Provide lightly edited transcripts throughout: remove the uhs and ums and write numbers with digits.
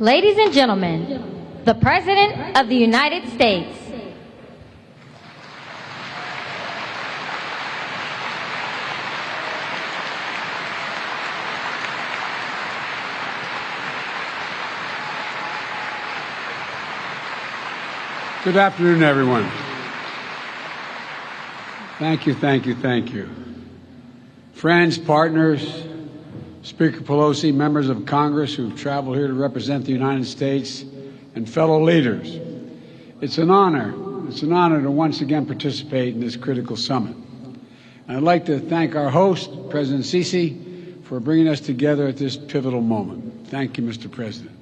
Ladies and gentlemen, the President of the United States. Good afternoon, everyone. Thank you, thank you, thank you. Friends, partners, Speaker Pelosi, members of Congress who've traveled here to represent the United States, and fellow leaders. It's an honor to once again participate in this critical summit. And I'd like to thank our host, President Sisi, for bringing us together at this pivotal moment. Thank you, Mr. President.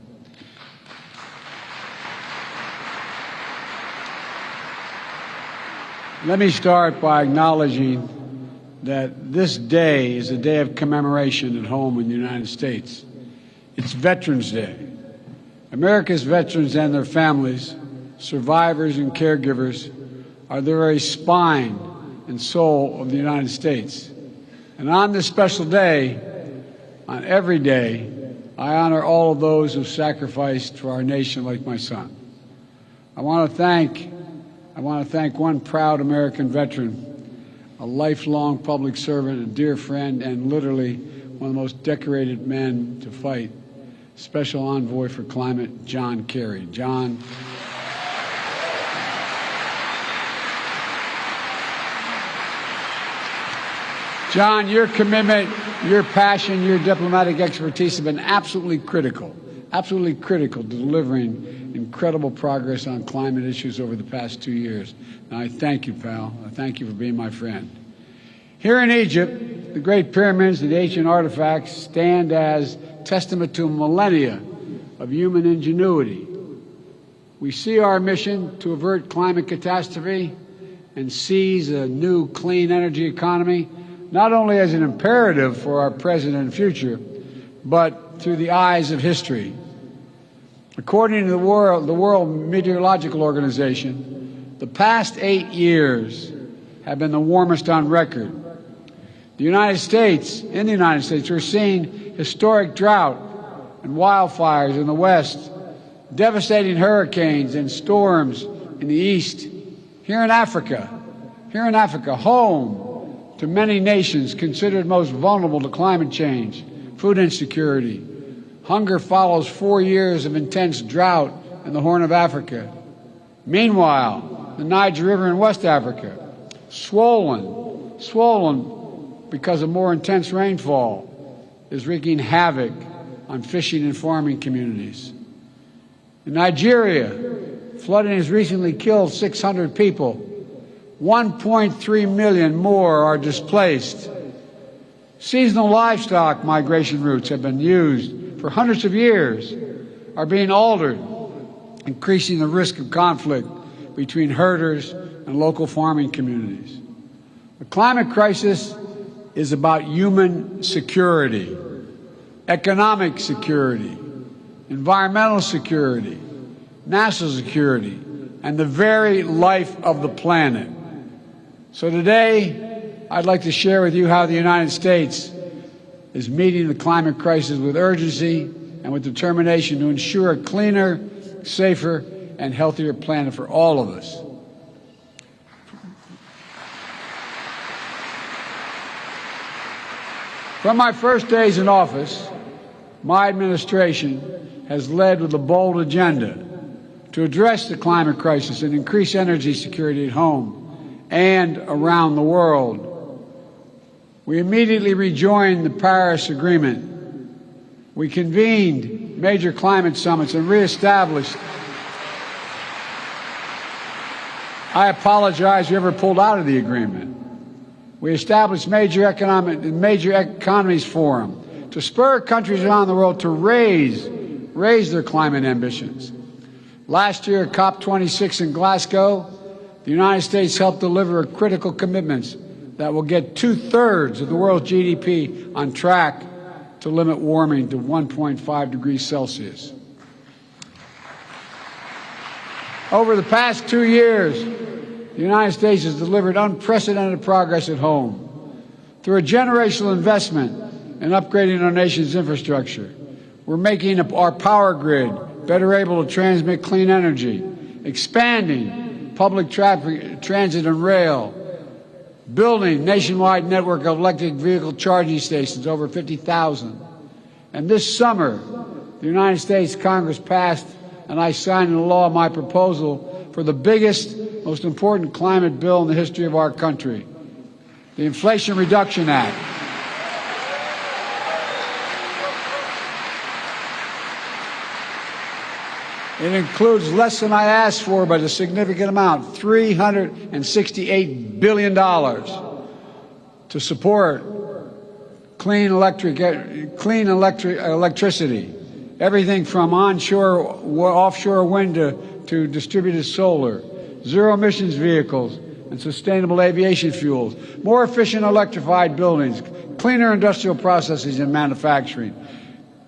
Let me start by acknowledging that this day is a day of commemoration at home in the United States. It's Veterans Day. America's veterans and their families, survivors and caregivers, are the very spine and soul of the United States. And on this special day, on every day, I honor all of those who sacrificed for our nation like my son. I want to thank one proud American veteran, a lifelong public servant, a dear friend, and literally one of the most decorated men to fight, Special Envoy for Climate, John Kerry. John, your commitment, your passion, your diplomatic expertise have been absolutely critical to delivering incredible progress on climate issues over the past 2 years. And I thank you, pal. I thank you for being my friend. Here in Egypt, the Great Pyramids and the ancient artifacts stand as testament to millennia of human ingenuity. We see our mission to avert climate catastrophe and seize a new clean energy economy not only as an imperative for our present and future, but through the eyes of history. According to the World Meteorological Organization, the past 8 years have been the warmest on record. In the United States, we're seeing historic drought and wildfires in the West, devastating hurricanes and storms in the East. Here in Africa, home to many nations considered most vulnerable to climate change, food insecurity. Hunger follows 4 years of intense drought in the Horn of Africa. Meanwhile, the Niger River in West Africa, swollen because of more intense rainfall, is wreaking havoc on fishing and farming communities. In Nigeria, flooding has recently killed 600 people. 1.3 million more are displaced. Seasonal livestock migration routes have been used for hundreds of years, are being altered, increasing the risk of conflict between herders and local farming communities. The climate crisis is about human security, economic security, environmental security, national security, and the very life of the planet. So today, I'd like to share with you how the United States is meeting the climate crisis with urgency and with determination to ensure a cleaner, safer, and healthier planet for all of us. From my first days in office, my administration has led with a bold agenda to address the climate crisis and increase energy security at home and around the world. We immediately rejoined the Paris Agreement. We convened major climate summits and reestablished. I apologize whoever pulled out of the agreement. We established major economies forum to spur countries around the world to raise their climate ambitions. Last year at COP27 in Glasgow, the United States helped deliver critical commitments that will get 2/3 of the world's GDP on track to limit warming to 1.5 degrees Celsius. Over the past 2 years, the United States has delivered unprecedented progress at home through a generational investment in upgrading our nation's infrastructure. We're making our power grid better able to transmit clean energy, expanding public traffic, transit and rail, building nationwide network of electric vehicle charging stations, over 50,000. And this summer, the United States Congress passed and I signed into law my proposal for the biggest, most important climate bill in the history of our country, the Inflation Reduction Act. It includes less than I asked for, but a significant amount, $368 billion, to support clean electricity, everything from onshore, offshore wind to distributed solar, zero emissions vehicles and sustainable aviation fuels, more efficient electrified buildings, cleaner industrial processes and manufacturing,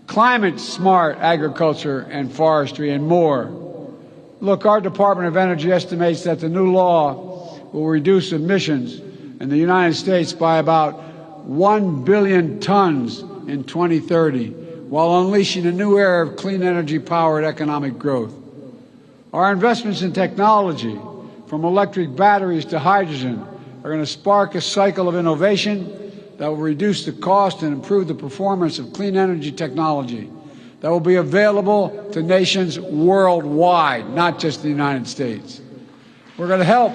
climate-smart agriculture and forestry, and more. Look, our Department of Energy estimates that the new law will reduce emissions in the United States by about 1 billion tons in 2030, while unleashing a new era of clean energy-powered economic growth. Our investments in technology, from electric batteries to hydrogen, are going to spark a cycle of innovation that will reduce the cost and improve the performance of clean energy technology that will be available to nations worldwide, not just the United States. We're going to help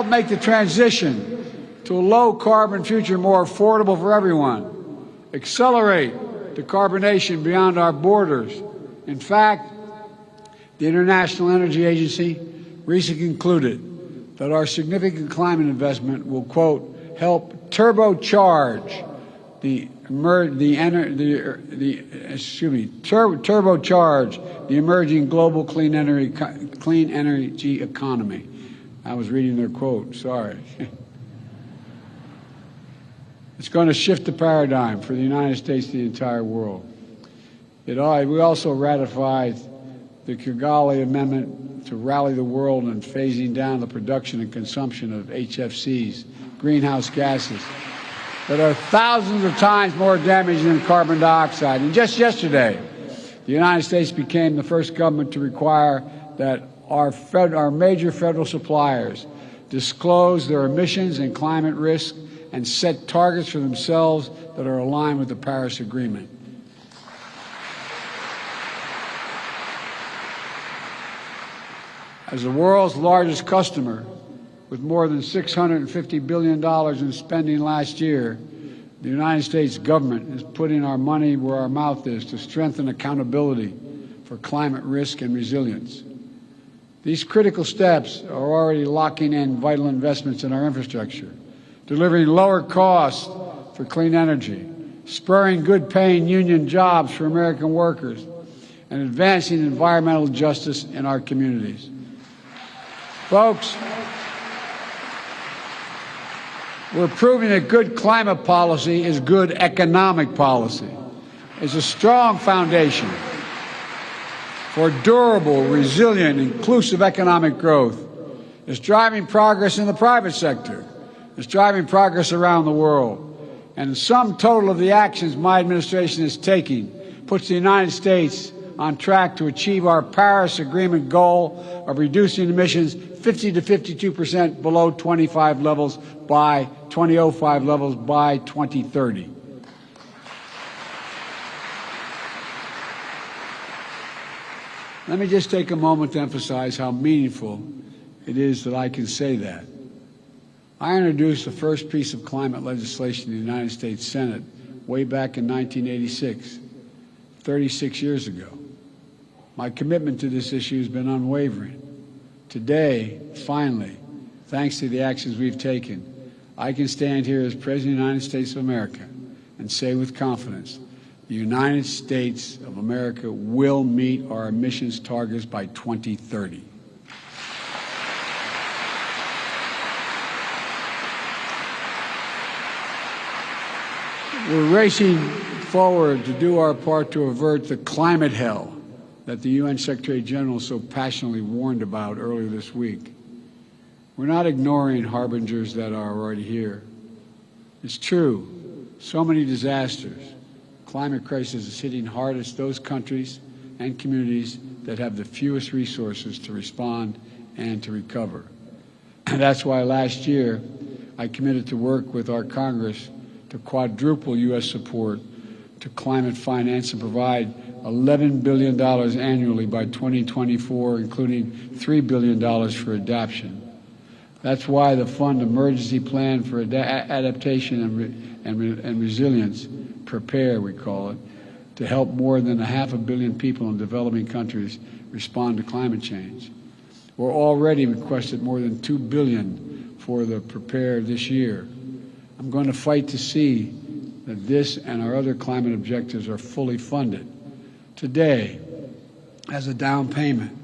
make the transition to a low-carbon future more affordable for everyone, accelerate decarbonation beyond our borders. In fact, the International Energy Agency recently concluded that our significant climate investment will, quote, help turbocharge the emerging global clean energy economy. I was reading their quote, sorry. It's going to shift the paradigm for the United States and the entire world. We also ratified the Kigali Amendment to rally the world in phasing down the production and consumption of HFCs, greenhouse gases, that are thousands of times more damaging than carbon dioxide. And just yesterday, the United States became the first government to require that our major federal suppliers disclose their emissions and climate risk and set targets for themselves that are aligned with the Paris Agreement. As the world's largest customer, with more than $650 billion in spending last year, the United States government is putting our money where our mouth is to strengthen accountability for climate risk and resilience. These critical steps are already locking in vital investments in our infrastructure, delivering lower costs for clean energy, spurring good-paying union jobs for American workers, and advancing environmental justice in our communities. Folks, we're proving that good climate policy is good economic policy. It's a strong foundation for durable, resilient, inclusive economic growth. It's driving progress in the private sector. It's driving progress around the world. And the sum total of the actions my administration is taking puts the United States on track to achieve our Paris Agreement goal of reducing emissions 50 to 52% below 2005 levels by 2030. Let me just take a moment to emphasize how meaningful it is that I can say that. I introduced the first piece of climate legislation in the United States Senate way back in 1986, 36 years ago. My commitment to this issue has been unwavering. Today, finally, thanks to the actions we've taken, I can stand here as President of the United States of America and say with confidence, the United States of America will meet our emissions targets by 2030. We're racing forward to do our part to avert the climate hell that the UN Secretary General so passionately warned about earlier this week. We're not ignoring harbingers that are already here. It's true, so many disasters, climate crisis is hitting hardest those countries and communities that have the fewest resources to respond and to recover. And that's why last year I committed to work with our Congress to quadruple U.S. support to climate finance and provide $11 billion annually by 2024, including $3 billion for adoption. That's why the Fund Emergency Plan for Adaptation and Resilience, PREPARE we call it, to help more than 500 million people in developing countries respond to climate change. We're already requested more than $2 billion for the PREPARE this year. I'm going to fight to see that this and our other climate objectives are fully funded. Today, as a down payment,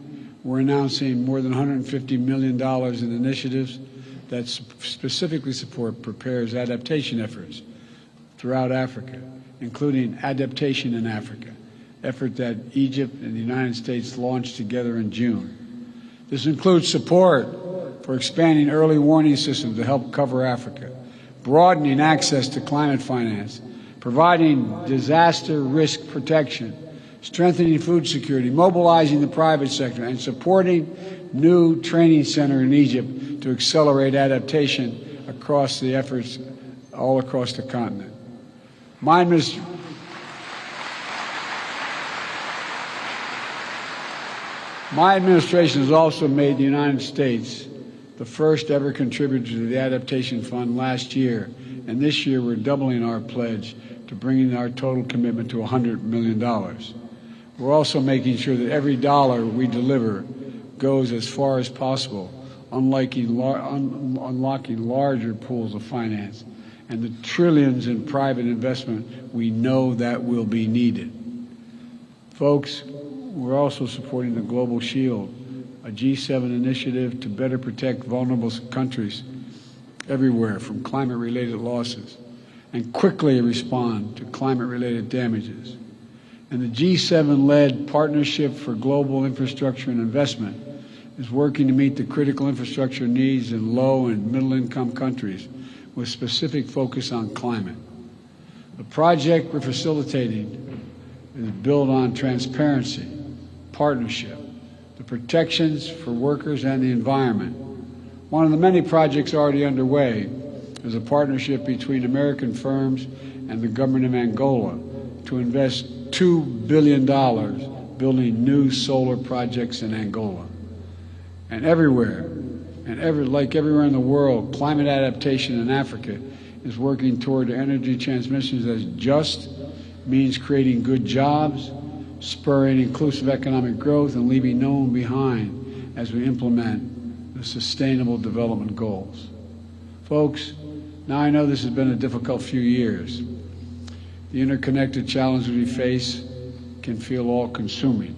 we're announcing more than $150 million in initiatives that specifically support PREPARE's adaptation efforts throughout Africa, including Adaptation in Africa, effort that Egypt and the United States launched together in June. This includes support for expanding early warning systems to help cover Africa, broadening access to climate finance, providing disaster risk protection, strengthening food security, mobilizing the private sector, and supporting new training center in Egypt to accelerate adaptation across the efforts all across the continent. My administration has also made the United States the first ever contributor to the Adaptation Fund last year, and this year we're doubling our pledge to bringing our total commitment to $100 million. We're also making sure that every dollar we deliver goes as far as possible, unlocking larger pools of finance and the trillions in private investment we know that will be needed. Folks, we're also supporting the Global Shield, a G7 initiative to better protect vulnerable countries everywhere from climate-related losses and quickly respond to climate-related damages. And the G7-led Partnership for Global Infrastructure and Investment is working to meet the critical infrastructure needs in low and middle-income countries with specific focus on climate. The project we're facilitating is built on transparency, partnership, the protections for workers and the environment. One of the many projects already underway is a partnership between American firms and the government of Angola to invest $2 billion building new solar projects in Angola. And like everywhere in the world, climate adaptation in Africa is working toward energy transmissions as just means creating good jobs, spurring inclusive economic growth, and leaving no one behind as we implement the Sustainable Development Goals. Folks, now I know this has been a difficult few years. The interconnected challenges we face can feel all-consuming.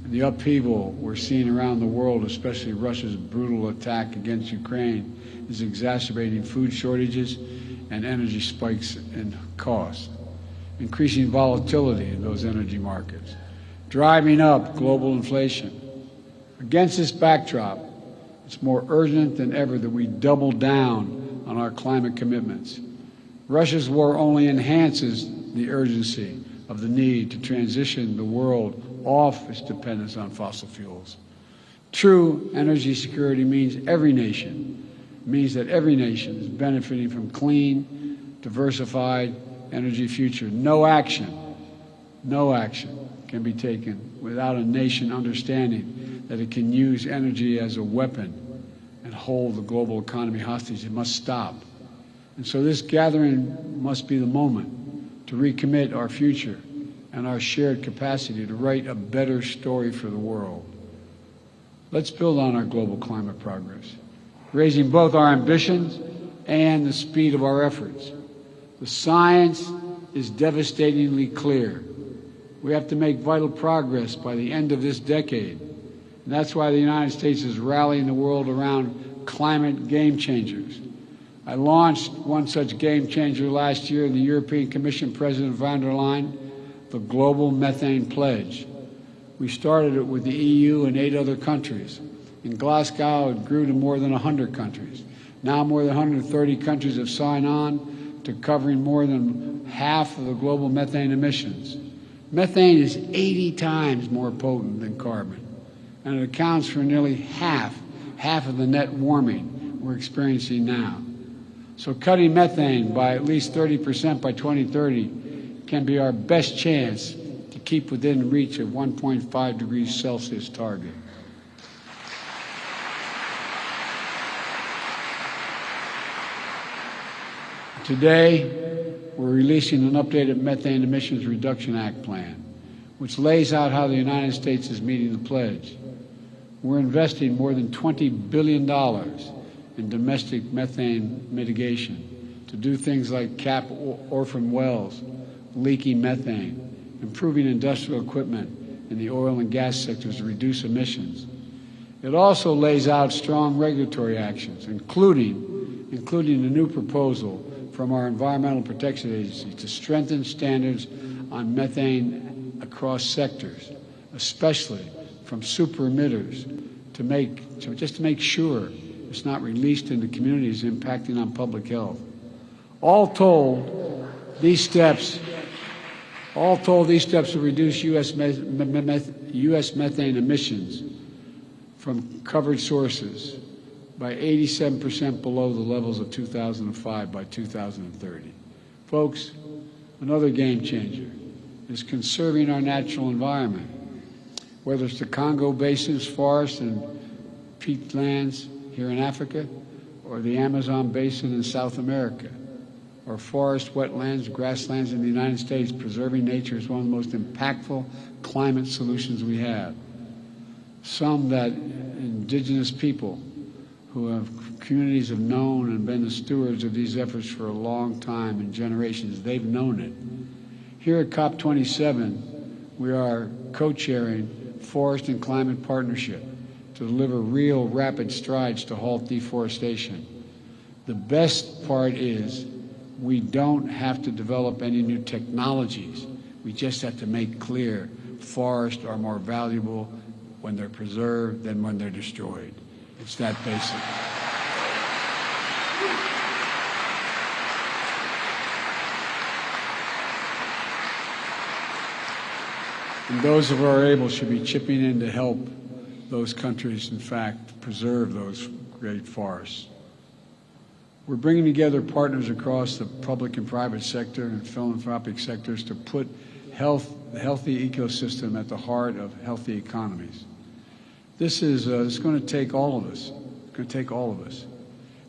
And the upheaval we're seeing around the world, especially Russia's brutal attack against Ukraine, is exacerbating food shortages and energy spikes in cost, increasing volatility in those energy markets, driving up global inflation. Against this backdrop, it's more urgent than ever that we double down on our climate commitments. Russia's war only enhances the urgency of the need to transition the world off its dependence on fossil fuels. True energy security means that every nation is benefiting from clean, diversified energy future. No action can be taken without a nation understanding that it can use energy as a weapon and hold the global economy hostage. It must stop. And so this gathering must be the moment to recommit our future and our shared capacity to write a better story for the world. Let's build on our global climate progress, raising both our ambitions and the speed of our efforts. The science is devastatingly clear. We have to make vital progress by the end of this decade. And that's why the United States is rallying the world around climate game changers. I launched one such game changer last year in the European Commission President von der Leyen, the Global Methane Pledge. We started it with the EU and 8 other countries. In Glasgow, it grew to more than 100 countries. Now more than 130 countries have signed on to covering more than half of the global methane emissions. Methane is 80 times more potent than carbon, and it accounts for nearly half of the net warming we're experiencing now. So cutting methane by at least 30% by 2030 can be our best chance to keep within reach of 1.5 degrees Celsius target. Today, we're releasing an updated Methane Emissions Reduction Act plan, which lays out how the United States is meeting the pledge. We're investing more than $20 billion in domestic methane mitigation to do things like cap orphan wells, leaking methane, improving industrial equipment in the oil and gas sectors to reduce emissions. It also lays out strong regulatory actions, including a new proposal from our Environmental Protection Agency to strengthen standards on methane across sectors, especially from super emitters, to make sure it's not released into communities impacting on public health. All told, these steps will reduce U.S. methane emissions from covered sources by 87% below the levels of 2005 by 2030. Folks, another game changer is conserving our natural environment, whether it's the Congo Basin's forests and peatlands here in Africa, or the Amazon Basin in South America, or forest, wetlands, grasslands in the United States. Preserving nature is one of the most impactful climate solutions we have. Some that indigenous people communities have known and been the stewards of these efforts for a long time and generations. They've known it. Here at COP27, we are co-chairing Forest and Climate Partnership to deliver real rapid strides to halt deforestation. The best part is we don't have to develop any new technologies. We just have to make clear forests are more valuable when they're preserved than when they're destroyed. It's that basic. And those of our able should be chipping in to help those countries, in fact, preserve those great forests. We're bringing together partners across the public and private sector and philanthropic sectors to put the healthy ecosystem at the heart of healthy economies. This is it's going to take all of us. It's going to take all of us.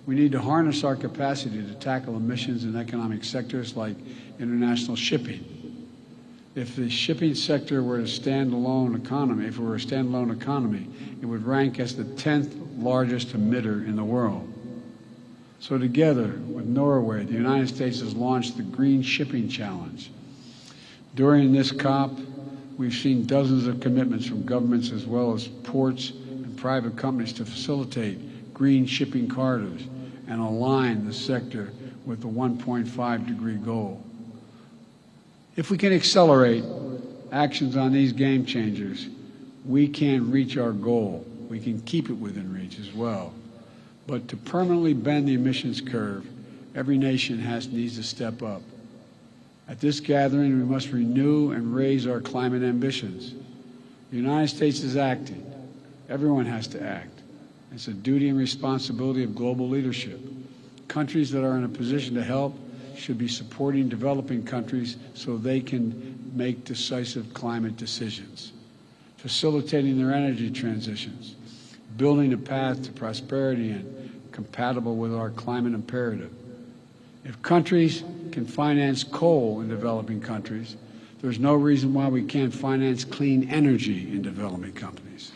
We need to harness our capacity to tackle emissions in economic sectors like international shipping. If the shipping sector were a standalone economy, it would rank as the 10th largest emitter in the world. So together with Norway, the United States has launched the Green Shipping Challenge. During this COP, we've seen dozens of commitments from governments as well as ports and private companies to facilitate green shipping corridors and align the sector with the 1.5 degree goal. If we can accelerate actions on these game changers, we can reach our goal. We can keep it within reach as well. But to permanently bend the emissions curve, every nation needs to step up. At this gathering, we must renew and raise our climate ambitions. The United States is acting. Everyone has to act. It's a duty and responsibility of global leadership. Countries that are in a position to help should be supporting developing countries so they can make decisive climate decisions, facilitating their energy transitions, building a path to prosperity and compatible with our climate imperative. If countries can finance coal in developing countries, there's no reason why we can't finance clean energy in developing countries.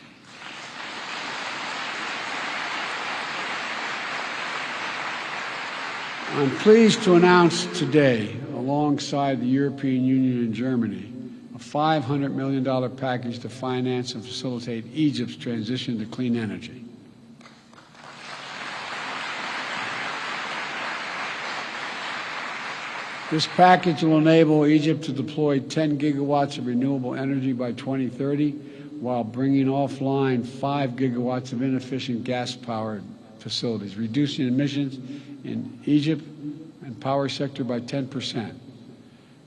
I'm pleased to announce today, alongside the European Union and Germany, a $500 million package to finance and facilitate Egypt's transition to clean energy. This package will enable Egypt to deploy 10 gigawatts of renewable energy by 2030, while bringing offline 5 gigawatts of inefficient gas-powered facilities, reducing emissions in Egypt and power sector by 10%.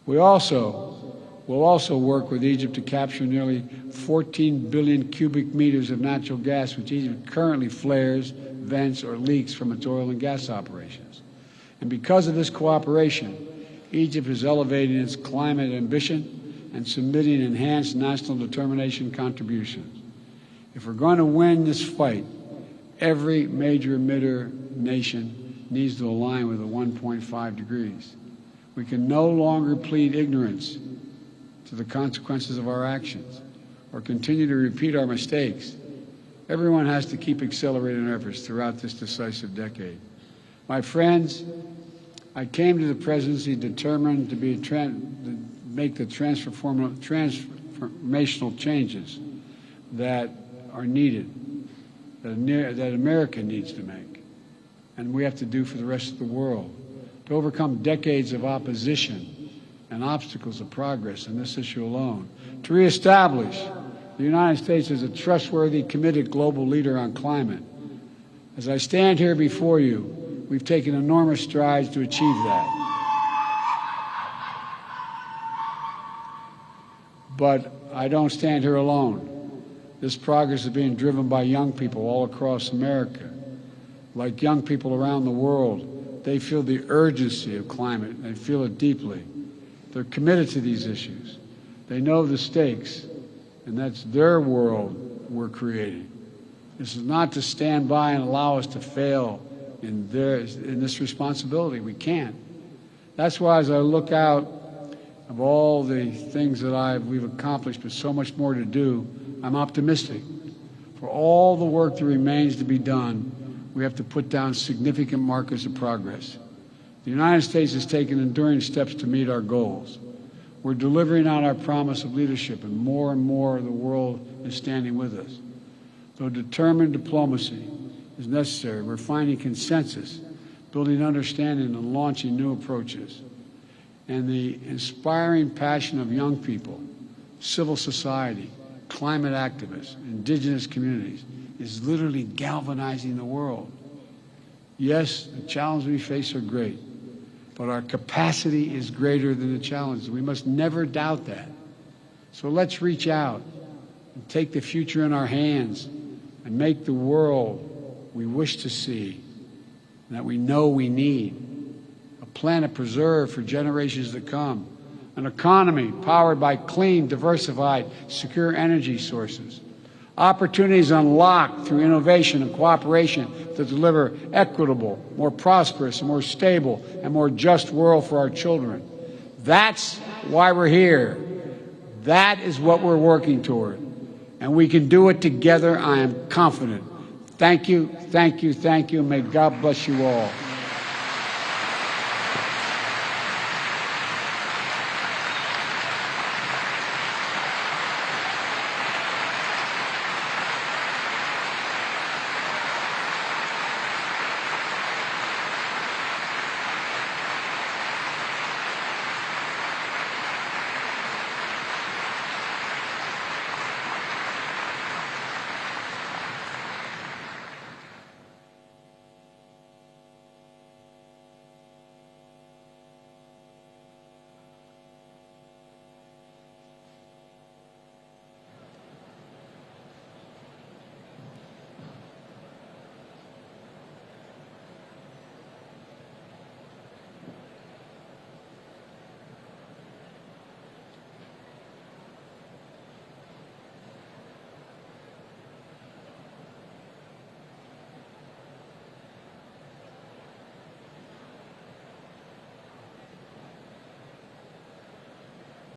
We will also work with Egypt to capture nearly 14 billion cubic meters of natural gas, which Egypt currently flares, vents, or leaks from its oil and gas operations. And because of this cooperation, Egypt is elevating its climate ambition and submitting enhanced national determination contributions. If we're going to win this fight, every major emitter nation needs to align with the 1.5 degrees. We can no longer plead ignorance to the consequences of our actions or continue to repeat our mistakes. Everyone has to keep accelerating efforts throughout this decisive decade. My friends, I came to the presidency determined to make the transformational changes that are needed, that America needs to make, and we have to do for the rest of the world, to overcome decades of opposition and obstacles of progress in this issue alone, to reestablish the United States as a trustworthy, committed global leader on climate. As I stand here before you, we've taken enormous strides to achieve that. But I don't stand here alone. This progress is being driven by young people all across America. Like young people around the world, they feel the urgency of climate. They feel it deeply. They're committed to these issues. They know the stakes, and that's their world we're creating. This is not to stand by and allow us to fail in this responsibility. We can't. That's why as I look out of all the things that we've accomplished, but so much more to do, I'm optimistic. For all the work that remains to be done, we have to put down significant markers of progress. The United States has taken enduring steps to meet our goals. We're delivering on our promise of leadership, and more of the world is standing with us. Though determined diplomacy is necessary, we're finding consensus, building understanding, and launching new approaches. And the inspiring passion of young people, civil society, climate activists, indigenous communities is literally galvanizing the world. Yes, the challenges we face are great, but our capacity is greater than the challenges. We must never doubt that. So let's reach out and take the future in our hands and make the world we wish to see, and that we know we need. A planet preserved for generations to come. An economy powered by clean, diversified, secure energy sources. Opportunities unlocked through innovation and cooperation to deliver equitable, more prosperous, more stable, and more just world for our children. That's why we're here. That is what we're working toward. And we can do it together, I am confident. Thank you, thank you, thank you, and may God bless you all.